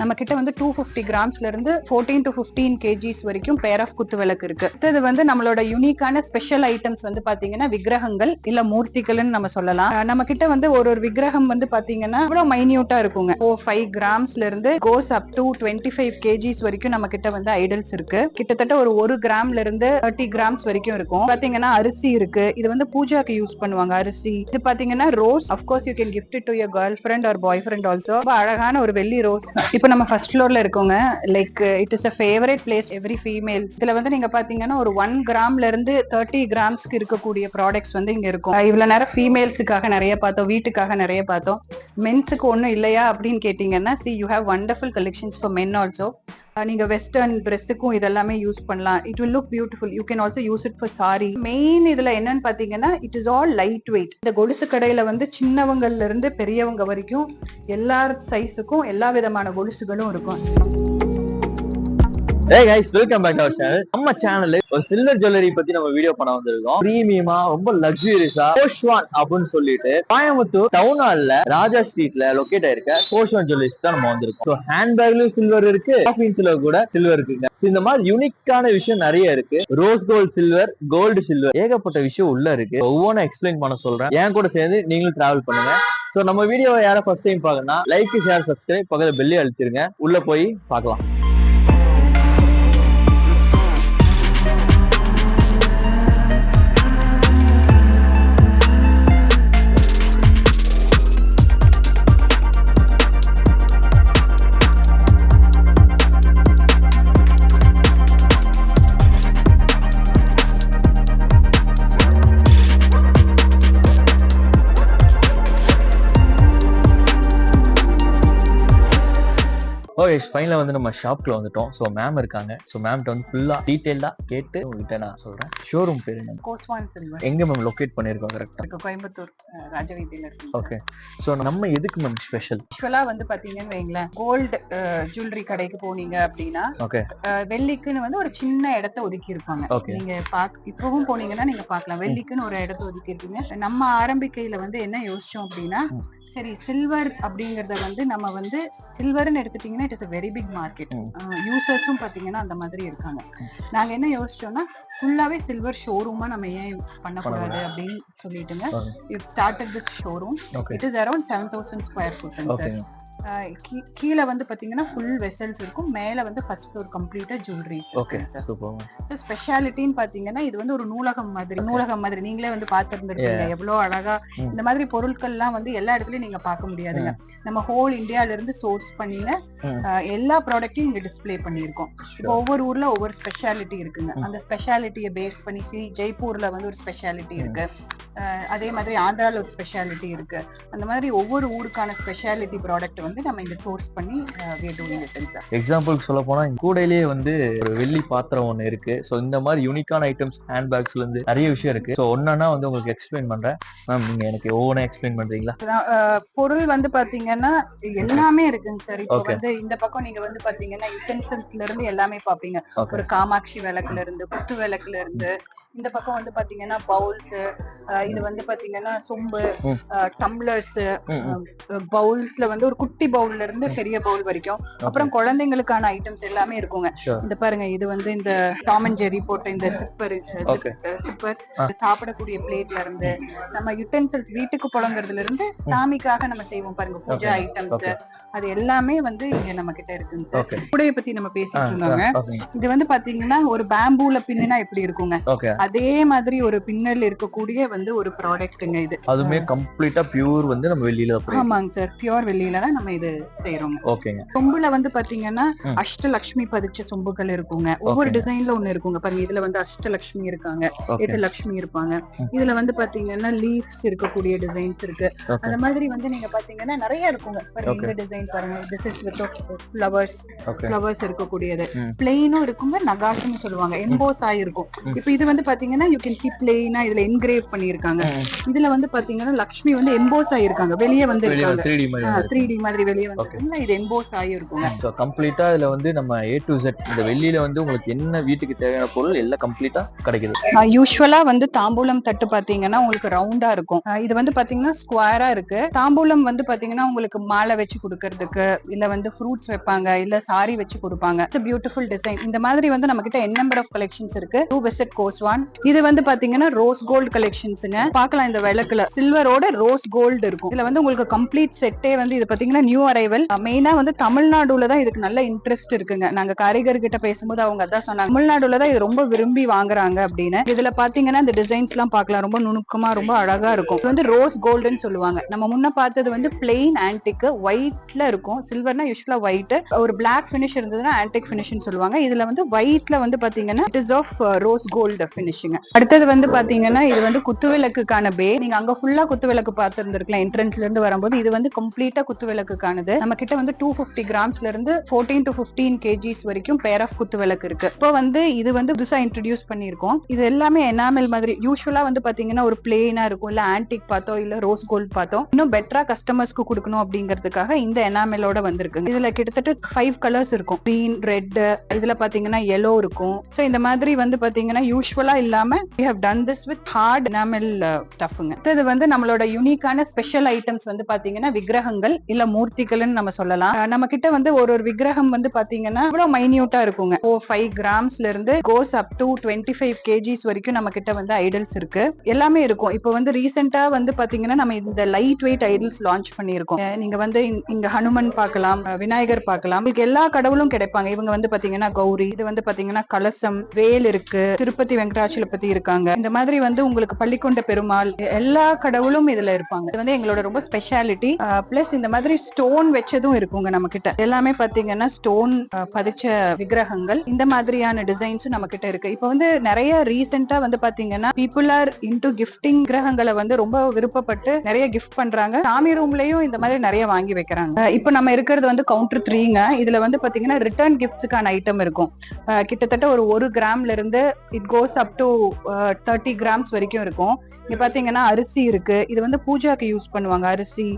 நம்ம கிட்ட வந்து 250 கிராம்ஸ்ல இருந்து 14 to 15 kgs வரைக்கும் பேர் ஆஃப் குத்து விளக்கு இருக்கு. இது வந்து நம்மளோட யூனிக்கான ஸ்பெஷல் ஐட்டம்ஸ் வந்து பாத்தீங்கன்னா விக்கிரகங்கள் இல்ல மூர்த்திகள்னு நம்ம சொல்லலாம். நம்ம கிட்ட வந்து ஒரு விக்கிரகம் வந்து பாத்தீங்கன்னா இவ்வளவு மைன்யூட்டா இருக்குங்க. 5 கிராம்ஸ்ல இருந்து கோஸ் அப் டு 25 kgs வரைக்கும் நம்ம கிட்ட வந்து ஐடல்ஸ் இருக்கு. கிட்டத்தட்ட ஒரு கிராம்ல இருந்து 30 கிராம்ஸ் வரைக்கும் இருக்கும். பாத்தீங்கன்னா அரிசி இருக்கு. இது வந்து பூஜாக்கு யூஸ் பண்ணுவாங்க அரிசி. இது பாத்தீங்கன்னா rose. of course you can gift it to your girlfriend or boyfriend also. ரொம்ப அழகான ஒரு வெள்ளி ரோஸ். இப்போ நம்ம ஃபர்ஸ்ட் ஃப்ளோர்ல இருக்கோங்க. Like it is a favorite place every females. இதுல வந்து நீங்க பாத்தீங்கன்னா ஒரு 1 கிராம்ல இருந்து 30 கிராம்ஸ்க்கு இருக்கக்கூடிய ப்ராடக்ட்ஸ் வந்து இங்க இருக்கும். இவ்வளவு நேரம் ஃபீமேல்ஸுக்காக நிறைய பார்த்தோம், வீட்டுக்காக நிறைய பார்த்தோம். மென்ஸுக்கு ஒன்றும் இல்லையா அப்படின்னு கேட்டீங்கன்னா see you have wonderful collections for men also. நீங்க வெஸ்டர்ன் ட்ரெஸ்ஸுக்கும் இதெல்லாமே யூஸ் பண்ணலாம். It will look beautiful. You can also use it for saree. Main இதுல என்னன்னு பாத்தீங்கன்னா it is all light weight. இந்த கொலுசு கடையில வந்து சின்னவங்கள்ல இருந்து பெரியவங்க வரைக்கும் எல்லா சைஸுக்கும் எல்லா விதமான கொலுசுகளும் இருக்கும். Hey guys, welcome back to our channel. நம்ம சேனல்ல ஒரு சில்வர் ஜுவல்லரி பத்தி நம்ம வீடியோ பண்ண வந்திருக்கோம். பிரீமியமா ரொம்ப லக்ஸூரியஸா கோஷ்வான் அப்படின்னு சொல்லிட்டு கோயம்புத்தூர் டவுன் ஹால்ல ராஜா ஸ்ட்ரீட்ல லொகேட் ஆயிருக்க கோஷ்வான் ஜுவல்லரிஸ் தான் நம்ம வந்திருக்கோம். ஸோ ஹேண்ட்பேக்லயும் சில்வர் இருக்கு, காஃபின்ஸ்ல கூட சில்வர் இருக்குங்க. இந்த மாதிரி யூனிக்கான விஷயம் நிறைய இருக்கு. Rose gold silver, gold silver, ஏகப்பட்ட விஷயம் உள்ள இருக்கு. ஒவ்வொன்றும் எக்ஸ்பிளைன் பண்ண சொல்றேன். என் கூட சேர்ந்து நீங்களும் டிராவல் பண்ணுங்க. ஸோ நம்ம வீடியோவை யாரை ஃபர்ஸ்ட் டைம் பாக்கணும்னா லைக், ஷேர், சப்ஸ்கிரைப், பக்கத்துல பெல்லி அழுத்திருங்க. உள்ள போய் பார்க்கலாம். ஓகே, ஃபைனலா வந்து நம்ம ஷாப்ல வந்துட்டோம். ஸோ மேம் இருக்காங்க. ஸோ மேம்கிட்ட வந்து ஃபுல்லா டீடைலா கேட்டு உங்ககிட்ட நான் சொல்றேன். ஷோரூம் பேர் என்ன? கோஸ்வான் சில்வர். எங்க மேம் லொகேட் பண்ணிருக்கோம் கரெக்டா? கோயம்புத்தூர் ராஜவீதியில இருக்கு. ஓகே, ஸோ நம்ம எதுக்கு மேம் ஸ்பெஷல்? ஆக்சுவலா வந்து பாத்தீங்கன்னு வைங்களேன், கோல்டு ஜுவல்லரி கடைக்கு போனீங்க அப்படின்னா ஓகே, வெள்ளிக்குன்னு வந்து ஒரு சின்ன இடத்த ஒதுக்கி இருப்பாங்க. நீங்க இப்பவும் போனீங்கன்னா நீங்க பாக்கலாம், வெள்ளிக்குன்னு ஒரு இடத்த ஒதுக்கி இருப்பீங்க. நம்ம ஆரம்பிக்கையில வந்து என்ன யோசிச்சோம் அப்படின்னா, சரி சில்வர் அப்படிங்கறத வந்து நம்ம வந்து சில்வர்னு எடுத்துட்டீங்கன்னா it is a very big market. யூசர்ஸும் பாத்தீங்கன்னா அந்த மாதிரி இருக்காங்க. நாங்க என்ன யோசிச்சோம்னா ஃபுல்லாவே சில்வர் ஷோரூமா நம்ம ஏன் பண்ணக்கூடாது அப்படின்னு சொல்லிட்டுங்க started this showroom. It is around 7,000 square foot. கீழ வந்து பாத்தீங்கன்னா ஃபுல் வெசல்ஸ் இருக்கும். மேல வந்து ஃபர்ஸ்ட் ஃப்ளோர் கம்ப்ளீட்டா ஜுவல்லரி. Okay, super. சோ ஸ்பெஷாலிட்டின்னு பாத்தீங்கன்னா இது வந்து ஒரு நூலகம் மாதிரி நீங்களே வந்து பாத்துருந்துருக்கீங்க எவ்வளவு அழகா. இந்த மாதிரி பொருட்கள் எல்லாம் வந்து எல்லா இடத்துலயும் நீங்க பார்க்க முடியாதுங்க. நம்ம ஹோல் இந்தியால இருந்து சோர்ஸ் பண்ணின எல்லா ப்ராடக்ட்டையும் இங்க டிஸ்பிளே பண்ணிருக்கோம். இப்போ ஒவ்வொரு ஊர்ல ஒவ்வொரு ஸ்பெஷாலிட்டி இருக்குங்க. அந்த ஸ்பெஷாலிட்டியை பேஸ் பண்ணி ஜெய்ப்பூர்ல வந்து ஒரு ஸ்பெஷாலிட்டி இருக்கு, அதே மாதிரி ஆந்திரால ஒரு ஸ்பெஷாலிட்டி இருக்கு. அந்த மாதிரி ஒவ்வொரு ஊருக்கான ஸ்பெஷாலிட்டி ப்ராடக்ட் வந்து நம்ம இங்க சோர்ஸ் பண்ணி எக்ஸாம்பிள் சொல்ல போனா கூடையிலேயே வந்து ஒரு வெள்ளி பாத்திரம் ஒண்ணு இருக்கு. சோ இந்த மாதிரி யூனிக்கான ஐட்டம்ஸ் ஹேண்ட் பேக்ஸ்ல இருந்து நிறைய விஷயம் இருக்கு. சோ ஒன்னா வந்து உங்களுக்கு எக்ஸ்பிளைன் பண்றேன். மேம் நீங்க எனக்கு ஒவ்வொன்றா எக்ஸ்பிளைன் பண்றீங்களா? பொருள் வந்து பாத்தீங்கன்னா எல்லாமே இருக்குங்க சார். இப்போ வந்து இந்த பக்கம் நீங்க வந்து பாத்தீங்கன்னா யூட்டென்சில்ஸ்ல இருந்து எல்லாமே பாப்பீங்க. ஒரு காமாட்சி விளக்குல இருந்து, குத்து விளக்குல இருந்து, இந்த பக்கம் வந்து பாத்தீங்கன்னா பவுல்ஸ், இது வந்து பாத்தீங்கன்னா சொம்பு, டம்ளர்ஸ், பவுல்ஸ்ல வந்து ஒரு குட்டி பவுல்ல இருந்து பெரிய பவுல் வரைக்கும், அப்புறம் குழந்தைங்களுக்கான ஐட்டம்ஸ் எல்லாமே இருக்குங்க. இந்த பாருங்க, இது வந்து இந்த டாம் அண்ட் ஜெர்ரி போட்ட இந்த சிப்பர் சாப்பிடக்கூடிய பிளேட்ல இருந்து, நம்ம யுட்டென்சில்ஸ் வீட்டுக்கு புழங்குறதுல இருந்து சாமிக்காக நம்ம செய்வோம் பாருங்க பூஜா ஐட்டம்ஸ், அது எல்லாமே வந்து இங்க நம்ம கிட்ட இருக்குங்க. கூடைய பத்தி நம்ம பேசிட்டு இருந்தாங்க. இது வந்து பாத்தீங்கன்னா ஒரு பேம்பூல பின்னுனா எப்படி இருக்குங்க, அதே மாதிரி ஒரு பின்னல் இருக்கக்கூடிய வந்து ஒரு ப்ராடக்ட்ங்க இது. அதுமே கம்ப்ளீட்டா பியூர் வந்து நம்ம வெளியில. ஆமாங்க சார், பியூர் வெளியில தான் நம்ம இது செய்யறோம். ஓகேங்க. சொம்புல வந்து பாத்தீங்கன்னா அஷ்டலட்சுமி பதிச்ச சொம்புகள் இருக்குங்க. ஒவ்வொரு டிசைன்ல ஒண்ணு இருக்குங்க பாருங்க. இதுல வந்து அஷ்டலட்சுமி இருக்காங்க, 8 லட்சுமி இருப்பாங்க. இதுல வந்து பாத்தீங்கன்னா லீவ்ஸ் இருக்கக்கூடிய டிசைன்ஸ் இருக்கு. அந்த மாதிரி வந்து நீங்க பாத்தீங்கன்னா நிறைய இருக்குங்க. இந்த டிசைன் பாருங்க, திஸ் இஸ் வித் ஃப்ளவர்ஸ் இருக்கக்கூடியது. பிளெயினும் இருக்குங்க, நகாஷுன்னு சொல்லுவாங்க, எம்போஸ் ஆயிருக்கும். இப்போ இது வந்து பாத்தீங்கன்னா யூ கேன் கீப் பிளெயினா இதுல என்கிரேவ் பண்ணிருக்காங்க. இதுல வந்து பாத்தீங்கன்னா லட்சுமி வந்து எம்போஸ் ஆயிருக்காங்க, வெளியே வந்து இருக்காங்க, 3D மாதிரி வெளியே வந்து இது எம்போஸ் ஆகி இருக்குங்க. சோ கம்ப்ளீட்டா இதுல வந்து நம்ம A to Z இந்த வெள்ளியில வந்து உங்களுக்கு என்ன வீட்டுக்கு தேவையான பொருள் எல்லாம் கம்ப்ளீட்டா கிடைக்குது. யூசுவலா வந்து தாம்பூலம் தட்டு பாத்தீங்கன்னா உங்களுக்கு ரவுண்டா இருக்கும். இது வந்து பாத்தீங்கன்னா ஸ்கொயரா இருக்கு. தாம்பூலம் வந்து பாத்தீங்கன்னா உங்களுக்கு மாலை வச்சு கொடுக்க, கொடுக்கறதுக்கு, இல்ல வந்து ஃப்ரூட்ஸ் வைப்பாங்க, இல்ல சாரி வச்சு கொடுப்பாங்க. It's beautiful design. இந்த மாதிரி வந்து நம்ம கிட்ட என் நம்பர் ஆஃப் கலெக்ஷன்ஸ் இருக்கு. டு விசிட் கோஸ்வான். இது வந்து பாத்தீங்கன்னா ரோஸ் கோல்டு கலெக்ஷன்ஸ்ங்க. பார்க்கலாம் இந்த விளக்குல சில்வரோட ரோஸ் கோல்டு இருக்கும். இதுல வந்து உங்களுக்கு கம்ப்ளீட் செட்டே வந்து இது பாத்தீங்கன்னா நியூ அரைவல். மெயினா வந்து தமிழ்நாடுல தான் இதுக்கு நல்ல இன்ட்ரெஸ்ட் இருக்குங்க. நாங்க காரிகர் கிட்ட பேசும்போது அவங்க அதான் சொன்னாங்க, தமிழ்நாடுல தான் இது ரொம்ப விரும்பி வாங்குறாங்க அப்படின்னு. இதுல பாத்தீங்கன்னா இந்த டிசைன்ஸ் எல்லாம் பார்க்கலாம், ரொம்ப நுணுக்கமா ரொம்ப அழகா இருக்கும். இது வந்து ரோஸ் கோல்டுன்னு சொல்லுவாங்க. நம்ம முன்ன பார்த்தது வந்து பிளெயின் ஆன்டிக் ஒயிட்ல இருக்கும். சில்வர்னா யூஸ்வலா ஒயிட், ஒரு பிளாக் பினிஷ் இருந்ததுன்னா ஆன்டிக் பினிஷ்னு சொல்லுவாங்க. இதுல வந்து ஒயிட்ல வந்து பாத்தீங்கன்னா it is of rose gold finishing. அடுத்தது வந்து பாத்தீங்கன்னா இது வந்து குத்துவிளக்குக்கான பே. நீங்க அங்க ஃபுல்லா குத்துவிளக்கு பார்த்திருந்திருக்கலாம் என்ட்ரன்ஸ்ல இருந்து வரும்போது. இது வந்து கம்ப்ளீட்டா குத்துவிளக்குக்கானது. நம்ம கிட்ட வந்து 250 கிராம்ஸ்ல இருந்து 14 to 15 kgs வரைக்கும் பேர் ஆஃப் குத்துவிளக்கு இருக்கு. இப்போ வந்து இது வந்து புதுசா இன்ட்ரோடியூஸ் பண்ணிருக்கோம். இது எல்லாமே எனாமல் மாதிரி. யூஸ்வலா வந்து பாத்தீங்கன்னா ஒரு பிளெயினா இருக்கும், இல்ல ஆன்டிக் பார்த்தோம், இல்ல ரோஸ் கோல்ட் பார்த்தோம். இன்னும் பெட்டரா கஸ்டமர்ஸ்க்கு கொடுக்கணும் அப்படிங்கிறதுக்காக இந்த எனாமலோட வந்திருக்குங்க. இதுல கிட்டத்தட்ட 5 கலர்ஸ் இருக்கும். கிரீன், ரெட், இதுல பாத்தீங்கன்னா yellow இருக்கும். சோ இந்த மாதிரி வந்து பாத்தீங்கன்னா யூஸ்வலா இல்லாம we have done this with hard enamel stuffங்க. இது வந்து நம்மளோட யூனிக்கான ஸ்பெஷல் ஐட்டம்ஸ் வந்து பாத்தீங்கன்னா விக்கிரகங்கள் இல்ல மூர்த்திகள்னு நம்ம சொல்லலாம். நம்ம கிட்ட வந்து ஒரு விக்கிரகம் வந்து பாத்தீங்கன்னா இவ்வளவு மைன்யூட்டா இருக்குங்க. 5 கிராம்ஸ்ல இருந்து goes up to 25 kgs வரைக்கும் நம்ம கிட்ட வந்து ஐடல்ஸ் இருக்கு. எல்லாமே இருக்கும். இப்போ வந்து ரீசெண்டா வந்து பாத்தீங்கன்னா நம்ம இந்த லைட் வெயிட் ஐடல்ஸ் லான்ச் பண்ணிருக்கோம். நீங்க வந்து இங்க ஹனுமன் பார்க்கலாம், விநாயகர் பார்க்கலாம். உங்களுக்கு எல்லா கடவுளும் கிடைப்பாங்க. இவங்க வந்து பாத்தீங்கன்னா கௌரி, இது வந்து பாத்தீங்கன்னா கலசம், வேல் இருக்கு, திருப்பதி வெங்கடாச்சலபதி இருக்காங்க. இந்த மாதிரி வந்து உங்களுக்கு பள்ளிக்கொண்ட பெருமாள், எல்லா கடவுளும் இதுல இருப்பாங்க. இது வந்து எங்களோட ரொம்ப ஸ்பெஷாலிட்டி. பிளஸ் இந்த மாதிரி ஸ்டோன் வச்சதும் இருக்குங்க நம்ம கிட்ட. எல்லாமே பாத்தீங்கன்னா ஸ்டோன் பதிச்ச விக்கிரகங்கள். இந்த மாதிரியான டிசைன்ஸும் நம்ம கிட்ட இருக்கு. இப்போ வந்து நிறைய ரீசெண்டா வந்து பாத்தீங்கன்னா பீப்புள் ஆர் இன்டு கிஃப்டிங் கிரகங்களை வந்து ரொம்ப விருப்பப்பட்டு நிறைய கிஃப்ட் பண்றாங்க. சாமி ரூம்லயும் இந்த மாதிரி நிறைய வாங்கி வைக்கிறாங்க. இப்போ நம்ம இருக்கிறது வந்து கவுண்டர் 3ங்க. இதுல வந்து பாத்தீங்கன்னா ரிட்டர்ன் கிஃப்ட்ஸுக்கான ஐட்டம் இருக்கும். கிட்டத்தட்ட ஒரு கிராம்ல இருந்து it goes up to 30 grams வரைக்கும் இருக்கும். இங்க பாத்தீங்கன்னா அரிசி இருக்கு. இது வந்து பூஜாக்கு யூஸ் பண்ணுவாங்க. அரிசி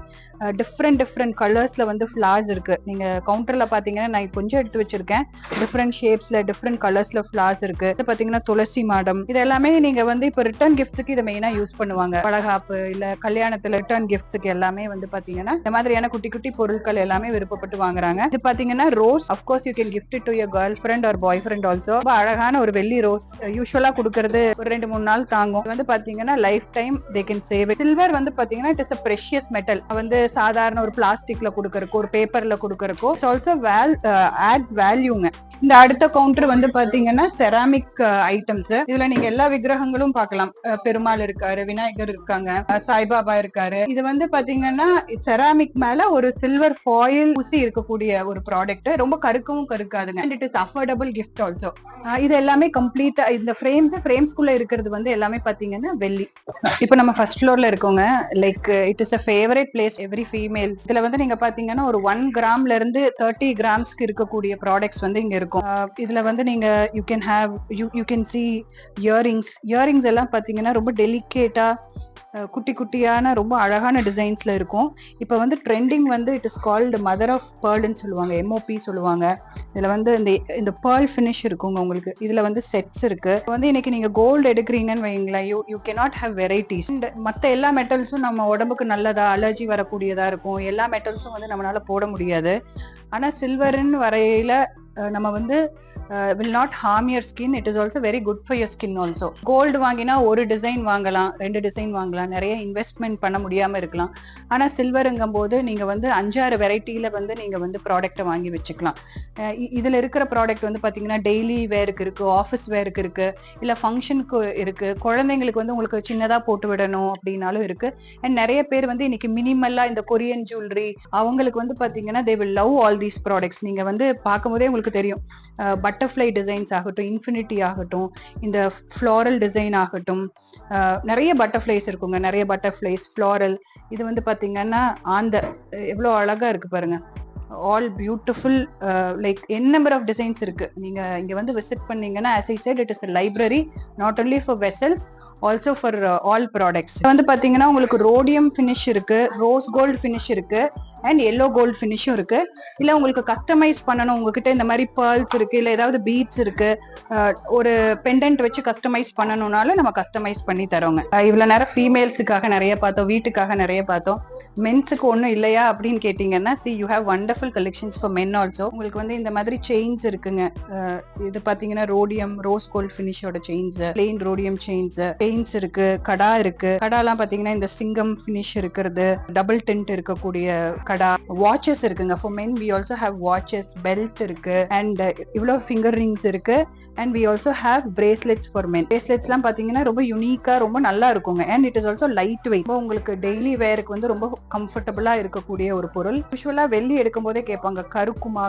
டிஃப்ரெண்ட் கலர்ஸ்ல வந்து ஃபிளார்ஸ் இருக்கு. நீங்க கவுண்டர்ல பாத்தீங்கன்னா நான் கொஞ்சம் எடுத்து வச்சிருக்கேன். டிஃப்ரெண்ட் ஷேப்ஸ்ல டிஃப்ரெண்ட் கலர்ஸ்ல ஃபிளார்ஸ் இருக்கு. இது பாத்தீங்கன்னா துளசி மாடம். இது எல்லாமே நீங்க வந்து இப்ப ரிட்டர்ன் கிஃப்ட்ஸுக்கு இதை மெயினா யூஸ் பண்ணுவாங்க. பலகாப்பு இல்ல கல்யாணத்துல ரிட்டர்ன் கிஃப்ட்ஸுக்கு எல்லாமே வந்து பாத்தீங்கன்னா இந்த மாதிரியான குட்டி குட்டி பொருட்கள் எல்லாமே விருப்பப்பட்டு வாங்குறாங்க. இது பாத்தீங்கன்னா rose. Of course you can gift it to your girlfriend or boyfriend also. ரொம்ப அழகான ஒரு வெள்ளி ரோஸ். யூஸ்வலா கொடுக்கறது ஒரு 2-3 நாள் தாங்கும். இது வந்து பாத்தீங்கன்னா life time they can save it. Silver வந்து பாத்தீங்கன்னா it is a precious metal. வந்து சாதாரண ஒரு பிளாஸ்டிக்ல கொடுக்கறதுக்கு, ஒரு பேப்பர்ல கொடுக்கறதுக்கு இட்ஸ் ஆல்சோ adds வேல்யூங்க. இந்த அடுத்த கவுண்டர் வந்து பாத்தீங்கன்னா செராமிக் ஐட்டம்ஸ். இதுல நீங்க எல்லா விக்கிரகங்களும் பார்க்கலாம். பெருமாள் இருக்காரு, விநாயகர் இருக்காங்க, சாய்பாபா இருக்காரு. இது வந்து பாத்தீங்கன்னா செராமிக் மேல ஒரு சில்வர் ஃபாயில் ஊசி இருக்கக்கூடிய ஒரு ப்ராடக்ட். ரொம்ப கருக்கவும் கருக்காதுங்க. And it is affordable gift also. இது எல்லாமே கம்ப்ளீட்டா இந்த ஃப்ரேம்ஸ்குள்ள இருக்கிறது வந்து எல்லாமே பாத்தீங்கன்னா வெள்ளி. இப்ப நம்ம ஃபர்ஸ்ட் ஃப்ளோர்ல இருக்கோங்க. Like it is a favorite place every females. இதுல வந்து நீங்க பாத்தீங்கன்னா ஒரு 1 கிராம்ல இருந்து 30 கிராம்ஸ்க்கு இருக்கக்கூடிய ப்ராடக்ட்ஸ் வந்து இங்க இருக்கும். இதுல வந்து நீங்க you can see இயரிங்ஸ் எல்லாம் பாத்தீங்கன்னா ரொம்ப டெலிகேட்டா குட்டி குட்டியான ரொம்ப அழகான டிசைன்ஸ்ல இருக்கும். இப்ப வந்து ட்ரெண்டிங் வந்து it is called mother of பேர்ல்னு சொல்லுவாங்க, MOP சொல்லுவாங்க. இதுல வந்து இந்த பேர்ல் ஃபினிஷ் இருக்குங்க உங்களுக்கு. இதுல வந்து செட்ஸ் இருக்கு. வந்து இன்னைக்கு நீங்க கோல்டு எடுக்கிறீங்கன்னு வைங்களேன், யூ கேனாட் ஹேவ் வெரைட்டிஸ். மத்த எல்லா மெட்டல்ஸும் நம்ம உடம்புக்கு நல்லதா, அலர்ஜி வரக்கூடியதா இருக்கும். எல்லா மெட்டல்ஸும் வந்து நம்மளால போட முடியாது. ஆனா சில்வர்னு வரையில நம்ம வந்து will not harm your skin. It is also very good for your skin also. Gold வாங்கினா ஒரு டிசைன் வாங்கலாம், 2 டிசைன் வாங்கலாம், நிறைய இன்வெஸ்ட்மெண்ட் பண்ண முடியாம இருக்கலாம். ஆனா சில்வருங்கும் போது நீங்க வந்து 5-6 வெரைட்டில வந்து நீங்க வந்து ப்ராடக்ட்டை வாங்கி வச்சுக்கலாம். இதுல இருக்கிற ப்ராடக்ட் வந்து பாத்தீங்கன்னா டெய்லி வேருக்கு இருக்கு, ஆஃபீஸ் வேருக்கு இருக்கு, இல்ல ஃபங்க்ஷனுக்கு இருக்கு, குழந்தைங்களுக்கு வந்து உங்களுக்கு சின்னதா போட்டு விடணும் அப்படின்னாலும் இருக்கு. அண்ட் நிறைய பேர் வந்து இன்னைக்கு மினிமலா இந்த கொரியன் ஜுவல்லரி அவங்களுக்கு வந்து பாத்தீங்கன்னா they will love all these products. நீங்க வந்து பார்க்கும்போதே உங்களுக்கு தெரியும். பட்டர்ஃப்ளை டிசைன்ஸ் ஆகட்டும், இன்ஃபினிட்டி ஆகட்டும், இந்த ஃப்ளோரல் டிசைன் ஆகட்டும், நிறைய பட்டர்ஃப்ளைஸ் இருக்குங்க. நிறைய பட்டர்ஃப்ளைஸ் ஃப்ளோரல். இது வந்து பாத்தீங்கன்னா எவ்வளவு அழகா இருக்கு பாருங்க. All beautiful. Like n number of designs இருக்கு. நீங்க இங்க வந்து விசிட் பண்ணீங்கன்னா as I said it is a library not only for vessels also for all products. வந்து பாத்தீங்கன்னா உங்களுக்கு ரோடியம் ஃபினிஷ் இருக்கு, ரோஸ் கோல்டு ஃபினிஷ் இருக்கு, அண்ட் எல்லோ கோல்டு ஃபினிஷும் இருக்கு. இல்ல உங்களுக்கு கஸ்டமைஸ் பண்ணணும், உங்ககிட்ட இந்த மாதிரி பேர்ல்ஸ் இருக்கு, இல்ல ஏதாவது பீட்ஸ் இருக்கு, ஒரு பெண்டன்ட் வச்சு கஸ்டமைஸ் பண்ணணும்னாலும் நம்ம கஸ்டமைஸ் பண்ணி தரோங்க. இவ்வளவு நேரம் ஃபீமேல்ஸுக்காக நிறைய பார்த்தோம், வீட்டுக்காக நிறைய பார்த்தோம். மென்ஸுக்கு ஒன்றும் இல்லையா அப்படின்னு கேட்டீங்கன்னா, see you have wonderful collections for men also. உங்களுக்கு வந்து இந்த மாதிரி செயின்ஸ் இருக்குங்க. இது பாத்தீங்கன்னா ரோடியம் ரோஸ் கோல்ட் ஃபினிஷோட செயின்ஸ், பிளெயின் ரோடியம் செயின்ஸ் இருக்கு, கடா இருக்கு. கடாலாம் பாத்தீங்கன்னா இந்த சிங்கம் ஃபினிஷ் இருக்கிறது, டபுள் டென்ட் இருக்கக்கூடிய கடா. வாட்சஸ் இருக்குங்க. for men we also have watches, belt இருக்கு, அண்ட் இவ்வளவு ஃபிங்கர் ரிங்ஸ் இருக்கு. and we also have bracelets for men. braceletsலாம் பாத்தீங்கன்னா ரொம்ப யூனிக்கா ரொம்ப நல்லா இருக்குங்க. and it is also light weight. உங்களுக்கு டெய்லி வேருக்கு வந்து ரொம்ப கம்ஃபர்டபுளா இருக்கக்கூடிய ஒரு பொருள். யூசுவலா வெள்ளி எடுக்கும் போதே கேட்பாங்க கருக்குமா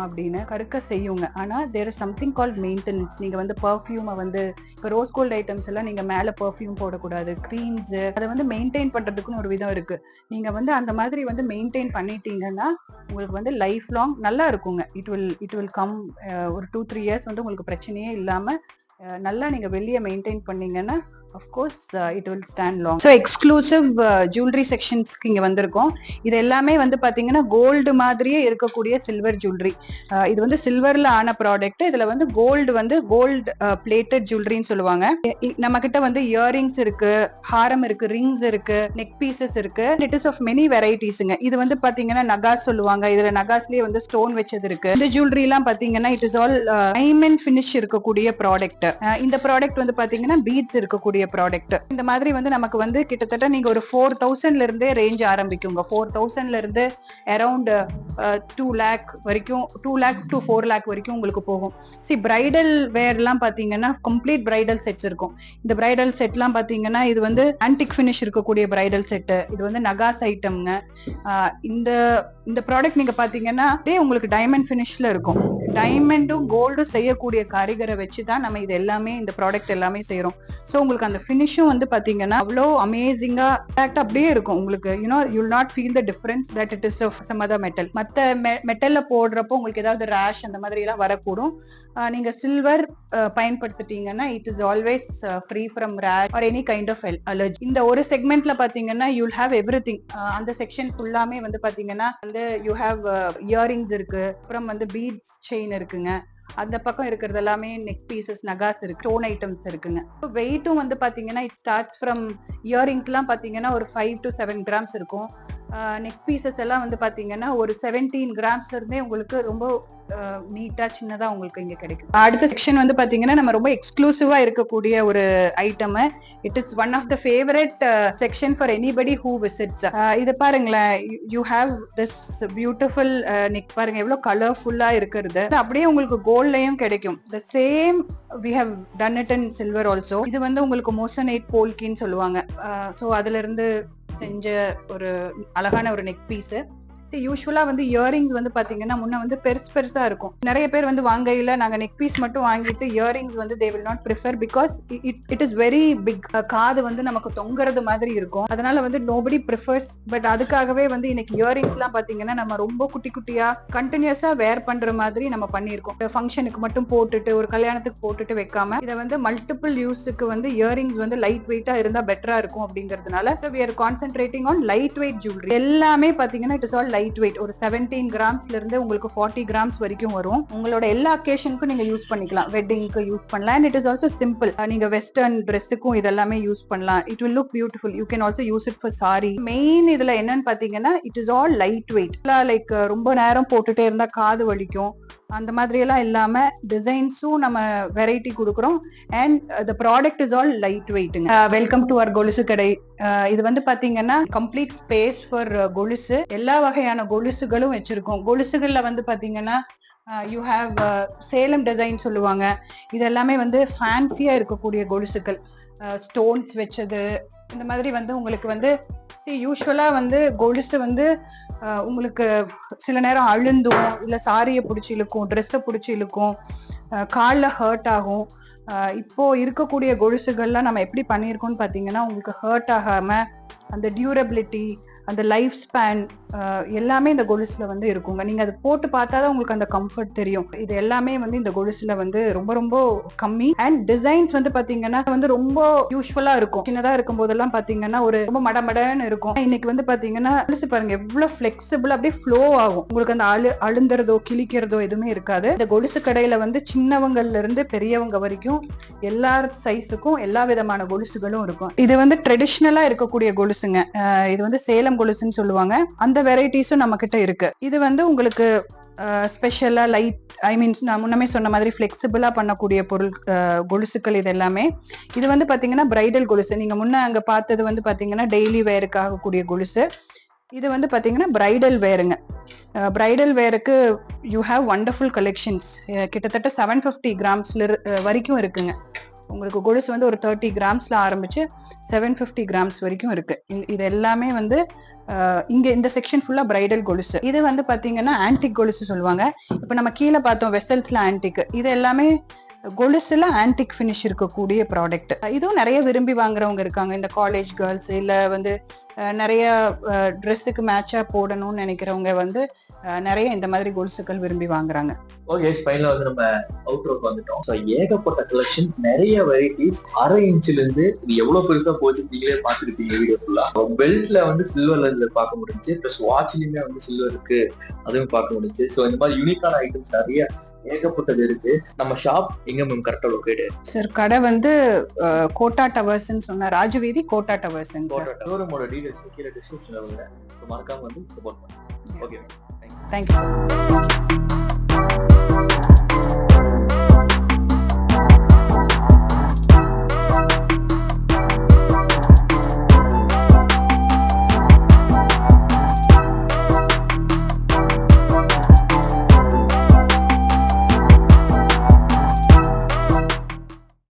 அப்படின்னு. கருக்க செய்யுங்க. ஆனா there is something called maintenance. நீங்க வந்து பர்ஃபியூமை வந்து இப்போ ரோஸ் கோல்ட் ஐட்டம்ஸ் எல்லாம் நீங்க மேல பர்ஃபியூம் போடக்கூடாது, கிரீம்ஸ் அதை வந்து மெயின்டைன் பண்றதுக்குன்னு ஒரு விதம் இருக்கு. நீங்க வந்து அந்த மாதிரி வந்து மெயின்டைன் பண்ணிட்டீங்கன்னா உங்களுக்கு வந்து லைஃப் லாங் நல்லா இருக்குங்க. இட் வில் கம் ஒரு 2-3 இயர்ஸ் வந்து உங்களுக்கு பிரச்சனையே இல்லாம நல்லா நீங்க வெளிய மெயின்டைன் பண்ணீங்கன்னா of course it will stand long. so exclusive jewelry sections இங்க வந்திருக்கோம். இது எல்லாமே வந்து பாத்தீங்கன்னா கோல்டு மாதிரியே இருக்கக்கூடிய சில்வர் ஜுவல்லரி. இது வந்து சில்வர்ல ஆன ப்ராடக்ட். இதுல வந்து கோல்டு பிளேட்டட் ஜுவல்லரின்னு சொல்லுவாங்க. நம்ம கிட்ட வந்து இயரிங்ஸ் இருக்கு, ஹாரம் இருக்கு, ரிங்ஸ் இருக்கு, நெக் பீசஸ் இருக்கு. இட் இஸ் ஆஃப் மெனி வெரைட்டிஸ்ங்க. இது வந்து பாத்தீங்கன்னா நகாஸ் சொல்லுவாங்க. இதுல நகாஸ்லயே வந்து ஸ்டோன் வச்சது இருக்கு. இந்த ஜுவல்லரி எல்லாம் பாத்தீங்கன்னா it is all diamond finish இருக்கக்கூடிய ப்ராடக்ட். இந்த ப்ராடக்ட் வந்து பாத்தீங்கன்னா பீட்ஸ் இருக்கக்கூடிய ப்ராடக்ட். இந்த மாதிரி வந்து நமக்கு வந்து கிட்டத்தட்ட நீங்க ஒரு 4000ல இருந்தே ரேஞ்ச் ஆரம்பிக்குங்க. 4000ல இருந்து அரௌண்ட் 2 lakh வரைக்கும், 2 lakh to 4 lakh வரைக்கும் உங்களுக்கு போகும். பிரைடல் வேர் எல்லாம் பாத்தீங்கன்னா கம்ப்ளீட் பிரைடல் செட்ஸ் இருக்கும். இந்த பிரைடல் செட் எல்லாம் பாத்தீங்கன்னா இது வந்து ஆன்டிக் ஃபினிஷ் இருக்கக்கூடிய பிரைடல் செட். இது வந்து நகாஸ் ஐட்டம்ங்க. இந்த ப்ராடக்ட் நீங்க பாத்தீங்கன்னா உங்களுக்கு டைமண்ட் ஃபினிஷ்ல இருக்கும். டைமண்டும் கோல்டும் செய்யக்கூடிய காரிகரை வச்சுதான் நம்ம இது எல்லாமே இந்த ப்ராடக்ட் எல்லாமே செய்யறோம். சோ உங்களுக்கு அந்த ஃபினிஷும் வந்து பாத்தீங்கன்னா அவ்வளோ அமேசிங்கா அப்படியே இருக்கும். உங்களுக்கு you'll not feel the difference that it is of some other metal. மத்த மெட்டல்ல போடுறப்போ உங்களுக்கு ஏதாவது ரேஷ் அந்த மாதிரி எல்லாம் வரக்கூடும். நீங்க silver பயன்படுத்திட்டீங்கன்னா it is always free from rash or any kind of allergy. இந்த ஒரு செக்மெண்ட்ல பாத்தீங்கன்னா you'll have everything. அந்த செக்ஷன் ஃபுல்லாமே வந்து பாத்தீங்கன்னா வந்து you have இயரிங்ஸ் இருக்கு, அப்புறம் வந்து பீட்ஸ் செயின் இருக்குங்க. அந்த பக்கம் இருக்கிறது எல்லாமே நெக் பீசஸ், நகாஸ் இருக்கு, ஸ்டோன் ஐட்டம்ஸ் இருக்குங்க. வெயிட்டும் வந்து பாத்தீங்கன்னா இட் ஸ்டார்ட்ஸ் ஃப்ரம் இயரிங்ஸ் எல்லாம் பாத்தீங்கன்னா ஒரு 5 to 7 grams இருக்கும். நெக் பீசஸ் எல்லாம் வந்து பாத்தீங்கன்னா ஒரு 17 grams இருந்தே உங்களுக்கு ரொம்ப நீட்டா சின்னதா உங்களுக்கு இங்க கிடைக்கும். அடுத்த செக்ஷன் வந்து பாத்தீங்கன்னா நம்ம ரொம்ப எக்ஸ்க்ளூசிவா இருக்கக்கூடிய ஒரு item. It is one of the favourite section for anybody who visits. இது பாருங்களேன், you have this beautiful neck. பாருங்க எவ்வளவு கலர்ஃபுல்லா இருக்கிறது. அப்படியே உங்களுக்கு கோல்ட்லயும் கிடைக்கும். The same we have done it in silver also. இது வந்து உங்களுக்கு மோசனைட் போல்கின்னு சொல்லுவாங்க. சோ அதுல இருந்து செஞ்ச ஒரு அழகான ஒரு நெக் பீஸ். யூஸ்வலா வந்து இயரிங்ஸ் வந்து பாத்தீங்கன்னா முன்ன வந்து பெருசா இருக்கும். நிறைய பேர் வந்து வாங்கையில நாங்க நெக் பீஸ் மட்டும் வாங்கிட்டு இயரிங்ஸ் வந்து they will not prefer because it is very big. காது வந்து நமக்கு தொங்குறது மாதிரி இருக்கும். அதனால வந்து nobody prefers. பட் அதுக்காகவே வந்து இன்னைக்கு இயரிங்ஸ் எல்லாம் பாத்தீங்கன்னா நம்ம ரொம்ப குட்டி குட்டியா கண்டினியூஸா வேர் பண்ற மாதிரி நம்ம பண்ணிருக்கோம். ஃபங்க்ஷனுக்கு மட்டும் போட்டுட்டு ஒரு கல்யாணத்துக்கு போட்டுட்டு வைக்காம இதை வந்து மல்டிபிள் யூஸுக்கு வந்து இயரிங்ஸ் வந்து லைட் வெயிட்டா இருந்தா பெட்டரா இருக்கும் அப்படிங்கறதுனால we are concentrating on light weight jewelry. எல்லாமே பாத்தீங்கன்னா it is all light weight. ஒரு 17 கிராம்ஸ்ல இருந்து உங்களுக்கு 40 கிராம்ஸ் வரைக்கும் வரும். உங்களோட எல்லா அக்கேஷனுக்கும் நீங்க யூஸ் பண்ணிக்கலாம். வெட்டிங்க்கு யூஸ் பண்ணலாம். And it is also simple. நீங்க வெஸ்டர்ன் ட்ரெஸ்ஸுக்கும் இதெல்லாமே யூஸ் பண்ணலாம். It will look beautiful. You can also use it for sorry. Main இதுல என்னன்னு பாத்தீங்கன்னா it is all light weight. Like ரொம்ப நேரம் போட்டுட்டே இருந்தா காது வலிக்கும் அந்த மாதிரி எல்லாம் இல்லாம டிசைன்ஸும் நம்ம வெரைட்டி கொடுக்குறோம். And the product is all light வெயிட்டுங்க. வெல்கம் டு அவர் கொலுசு கடை. இது வந்து பாத்தீங்கன்னா கம்ப்ளீட் ஸ்பேஸ் ஃபார் கொலுசு. எல்லா வகையான கொலுசுகளும் வச்சிருக்கோம். கொலுசுகள்ல வந்து பாத்தீங்கன்னா யூ ஹாவ் சேலம் டிசைன் சொல்லுவாங்க. இது எல்லாமே வந்து ஃபேன்சியா இருக்கக்கூடிய கொலுசுகள், ஸ்டோன்ஸ் வச்சது. இந்த மாதிரி வந்து உங்களுக்கு வந்து யூஸ்வலா வந்து கொலுசு வந்து உங்களுக்கு சில நேரம் அழுந்தும், இல்ல சாரியை பிடிச்சி இழுக்கும், ட்ரெஸ்ஸை பிடிச்சி இழுக்கும், காலில் ஹர்ட் ஆகும். இப்போ இருக்கக்கூடிய கொலுசுகள்லாம் நம்ம எப்படி பண்ணியிருக்கோம்னு பார்த்தீங்கன்னா உங்களுக்கு ஹர்ட் ஆகாம அந்த டியூரபிலிட்டி, அந்த லைஃப் ஸ்பேன் எல்லாமே இந்த கொலுசுல வந்து இருக்குங்க. நீங்க அதை போட்டு பார்த்தாதான் உங்களுக்கு அந்த கம்ஃபர்ட் தெரியும். இது எல்லாமே வந்து இந்த கொலுசுல வந்து ரொம்ப ரொம்ப கம்மி. அண்ட் டிசைன்ஸ் வந்து பாத்தீங்கன்னா வந்து ரொம்ப யூஸ்வலா இருக்கும். சின்னதா இருக்கும் போதெல்லாம் பாத்தீங்கன்னா ஒரு ரொம்ப மடமடன்னு இருக்கும். இன்னைக்கு வந்து பாத்தீங்கன்னா கொலுசு பாருங்க எவ்வளவு பிளெக்சிபிள், அப்படியே ஃப்ளோ ஆகும். உங்களுக்கு அந்த அழுந்துறதோ கிழிக்கிறதோ எதுவுமே இருக்காது. இந்த கொலுசு கடையில வந்து சின்னவங்கள்ல இருந்து பெரியவங்க வரைக்கும் எல்லா சைஸுக்கும் எல்லா விதமான கொலுசுகளும் இருக்கும். இது வந்து ட்ரெடிஷ்னலா இருக்கக்கூடிய கொலுசுங்க. இது வந்து சேலம் கொலுசுன்னு சொல்லுவாங்க, அந்த வெரைட்டிஸும் நம்ம கிட்ட இருக்கு. இது வந்து உங்களுக்கு ஸ்பெஷலா லைட், ஐ மீன்ஸ் நான் முன்னமே சொன்ன மாதிரி ஃபிளெக்சிபிளா பண்ணக்கூடிய பொருள், கொலுசுக்கள் இது எல்லாமே. இது வந்து பாத்தீங்கன்னா பிரைடல் கொலுசு. நீங்க முன்ன அங்க பார்த்தது வந்து பாத்தீங்கன்னா டெய்லி வேருக்கு கூடிய கொலுசு. இது வந்து பாத்தீங்கன்னா பிரைடல் வேருங்க. பிரைடல் வேருக்கு யூ ஹேவ் வண்டர்ஃபுல் கலெக்ஷன்ஸ். கிட்டத்தட்ட 750 கிராம்ஸ்ல வரைக்கும் இருக்குங்க. உங்களுக்கு கொலுசு வந்து ஒரு 30 கிராம்ஸ்ல ஆரம்பிச்சு 750 கிராம்ஸ் வரைக்கும் இருக்கு. இது எல்லாமே வந்து இங்க இந்த செக்ஷன் ஃபுல்லா பிரைடல் கொலுசு. இது வந்து பாத்தீங்கன்னா ஆன்டிக் கொலுசு சொல்லுவாங்க. இப்ப நம்ம கீழே பார்த்தோம் வெசல்ஸ்ல ஆன்டிக், இது எல்லாமே கொலுசுல ஆன்டிக் ஃபினிஷ் இருக்கக்கூடிய ப்ராடக்ட். இதுவும் நிறைய விரும்பி வாங்குறவங்க இருக்காங்க. இந்த காலேஜ் கேர்ள்ஸ் இல்ல வந்து நிறைய ட்ரெஸ்ஸுக்கு மேட்சா போடணும்னு நினைக்கிறவங்க வந்து நிறைய இந்த மாதிரி கொலுசுக்கள் விரும்பி வாங்குறாங்க. ஓகே, ஃபைனலா வந்து நம்ம அவுட்ரோக்கு வந்துட்டோம். ஸோ ஏகப்பட்ட கலெக்ஷன், நிறைய வெரைட்டிஸ். 1/2 இன்ச்ல இருந்து இது எவ்வளவு பெருசா போச்சு நீங்களே பார்த்துருப்பீங்க வீடியோ ஃபுல்லா. பெல்ட்ல வந்து சில்வர்ல இருந்து பார்க்க முடிஞ்சு, பிளஸ் வாட்ச்லயுமே வந்து சில்வர் இருக்கு, அதுவும் பார்க்க முடிஞ்சு. ஸோ இந்த மாதிரி யூனிக்கான ஐட்டம்ஸ் நிறைய ஏகப்பட்டது இருக்கு. நம்ம ஷாப் எங்க மேம் கரெக்டா லொகேட்? சார் கடை வந்து கோட்டா டவர்ஸ்ன்னு சொன்ன ராஜவீதி கோட்டா டவர்ஸ். ஷோரூமோட டீடைல்ஸ் கீழே டிஸ்கிரிப்ஷன்ல உள்ள, மறக்காம வந்து சப்போர்ட் பண்ணுங்க. Okay, thank you.